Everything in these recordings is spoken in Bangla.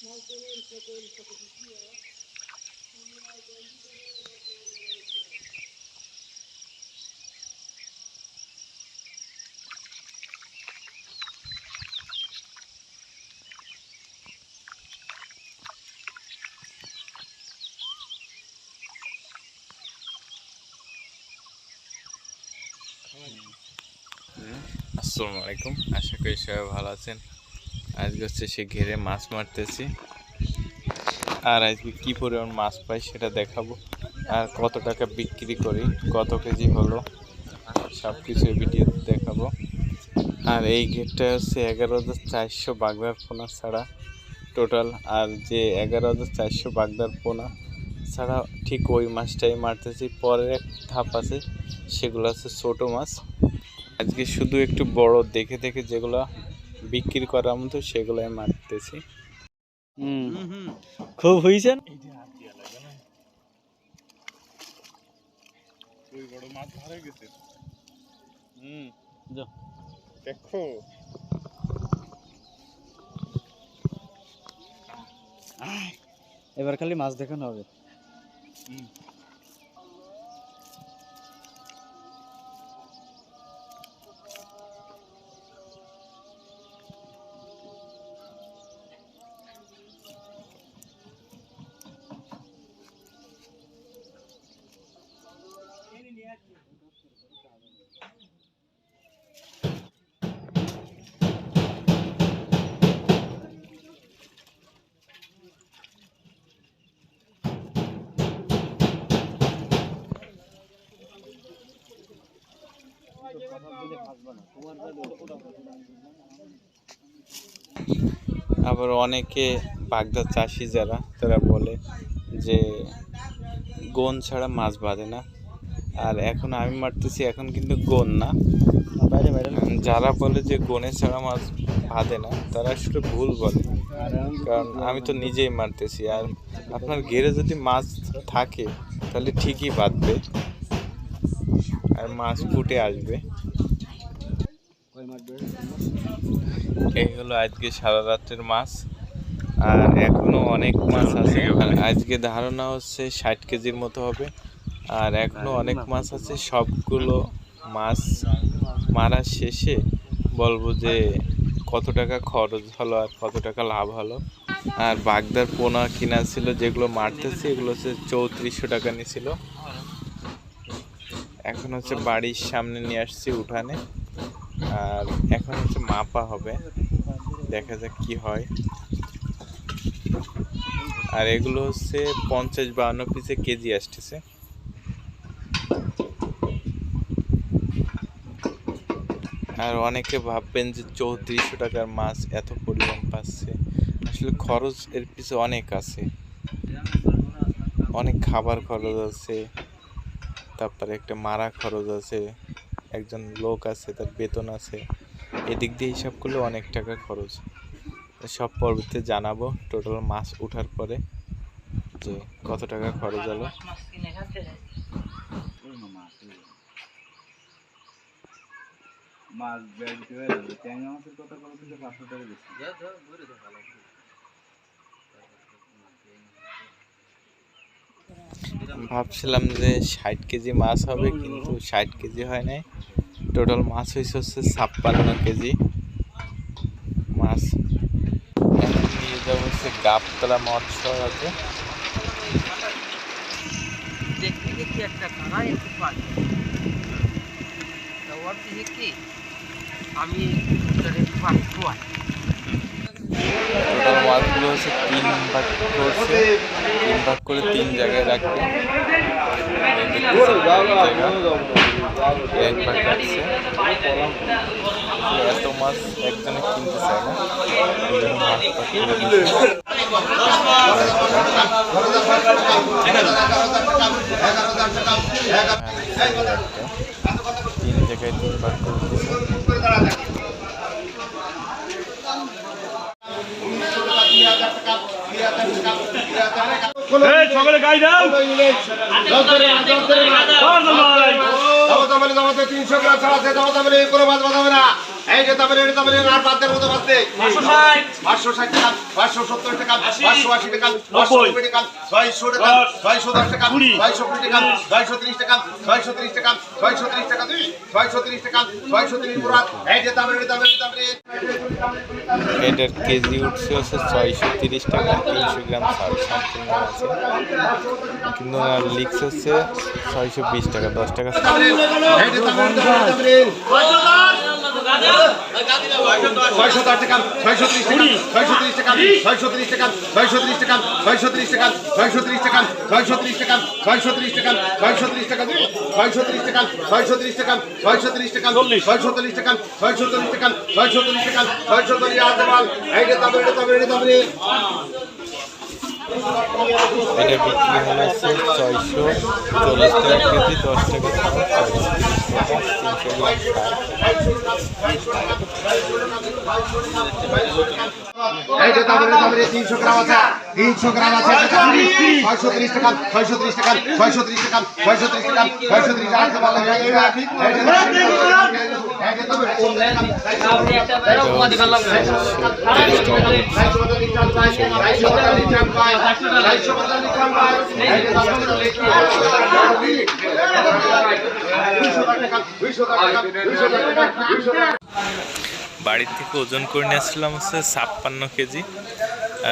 আসসালামু আলাইকুম, আশা করি সবাই ভালো আছেন। আজকে হচ্ছে সে ঘেরে মাছ মারতেছি, আর আজকে কি পরিমাণ মাছ পাই সেটা দেখাবো, আর কত টাকা বিক্রি করি, কত কেজি হলো, সব কিছু ভিডিওতে দেখাবো। আর এই ঘেরটা হচ্ছে 11,400 বাগদার পোনা ছাড়া টোটাল, আর যে 11,400 বাগদার পোনা ছাড়া ঠিক ওই মাছটাই মারতেছি। পরের এক ধাপ আছে, সেগুলো আছে ছোটো মাছ। আজকে শুধু একটু বড় দেখে দেখে যেগুলো বিক্রি করার মতো সেগুলাই মারতেছি। খুব হয়েছেন। দেখো এবার খালি মাছ দেখানো হবে। আবার অনেকে বাগদা চাষি যারা, তারা বলে যে গোন ছাড়া মাছ বাঁধে না। আর এখন আমি মারতেছি, এখন কিন্তু গোন না। যারা বলে যে গোনে ছাড়া মাছ বাঁধে না, তারা আসলে ভুল বলে, কারণ আমি তো নিজেই মারতেছি। আর আপনার ঘেরে যদি মাছ থাকে তাহলে ঠিকই বাঁধবে আর মাছ ফুটে আসবে। এই হলো আজকে সারা রাত্রের মাছ, আর এখনো অনেক মাছ আছে। আর আজকে ধারণা হচ্ছে 60 কেজির মতো হবে, আর এখনো অনেক মাছ আছে। সবগুলো মাছ মারা শেষে বলবো যে কত টাকা খরচ হলো আর কত টাকা লাভ হলো। আর বাগদার পোনা কিনা ছিল, যেগুলো মারতেছি এগুলো হচ্ছে 3400 টাকা নিয়েছিল। এখন হচ্ছে বাড়ির সামনে নিয়ে আসছি উঠানে, আর এখন হচ্ছে মাপা হবে, দেখা যাক কি হয়। আর এগুলো হচ্ছে 50-52 পিসে কেজি আসতেছে। আর অনেকে ভাববেন যে 3400 টাকার মাছ এত পরিমাণ পাচ্ছে, আসলে খরচ এর পিছনে অনেক আছে, অনেক খাবার খরচ আছে, তারপরে একটা মারা খরচ আছে, একজন লোক আছে, তার বেতন আছে, এদিক দিয়ে হিসাব করলে অনেক টাকা খরচ। সব পরবর্তীতে জানাবো টোটাল মাছ ওঠার পরে যে কত টাকা খরচ হলো। ভাবছিলাম যে 60 কেজি মাছ হবে, কিন্তু 60 কেজি হয় নাই। টোটাল মাছ হয়েছে হচ্ছে 56 কেজি মাছ। এখন নিয়ে যাবো হচ্ছে গাবতলা মৎস্য হাটে। টোটাল মাছগুলো হচ্ছে 3 ভাগ করছে, 3 ভাগ করে 3 জায়গায় রাখবে। এক ভাগ রাখছে। এত মাছ একজনে কিনতে চায় না, মাছ ভাগ করে দিচ্ছে। 3 জায়গায় 3 ভাগ করে দিচ্ছে। সকলে গাই দাও 300 গ্রাম ছাড়া আছে, কোনো মাছ বাঁধাবে না। এই যে তবে আর বাদ দেওয়ার মতো বাঁচতে 560 টাকা 570 টাকা 580 টাকা 590 টাকা 600 টাকা 610 টাকা 620 টাকা 630 টাকা 630 টাকা 630 টাকা 630 টাকা 630 পুরা এই যে তবে এটার কেজি উঠছে হচ্ছে 630 টাকা, 300 গ্রাম চাল সম্পূর্ণ আছে, কিন্তু লিক্স হচ্ছে 620 টাকা, 10 টাকা। এই যে তবে 610 টাকা 630 টাকা 630 টাকা 630 টাকা 630 টাকা 630 টাকা 630 টাকা 630 টাকা 630 টাকা 630 টাকা 630 টাকা 630 টাকা 630 টাকা 630 টাকা 630 টাকা 630 টাকা 630 আর দেওয়াল এই যে তবে এটা বিক্রি হলো হচ্ছে 640 টাকা কেজি, 10 টাকা ছাড়, এই যে তবে 300 গ্রাম আছে 300 গ্রাম আছে 630 টাকা 630 টাকা 630 টাকা 630 টাকা 630 আর দেওয়াল এই যে তবে বাড়ির থেকে ওজন করে নিয়ে আসলাম হচ্ছে 56 কেজি,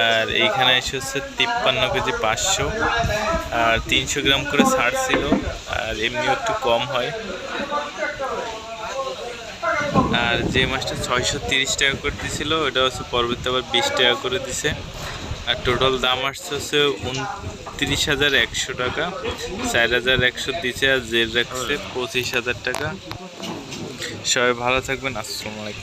আর এইখানে এসে হচ্ছে 53 কেজি 500, আর 300 গ্রাম করে ছাড় ছিল, আর এমনিও একটু কম হয়। আর যে মাছটা 630 টাকা করে দিছিল ওটা হচ্ছে পরবর্তী আবার 20 টাকা করে দিছে, আর টোটাল দাম আসছে হচ্ছে 29,100 টাকা, 4,100 দিছে, আর জেল রাখছে 25,000 টাকা। সবাই ভালো থাকবেন, আসসালামু আলাইকুম।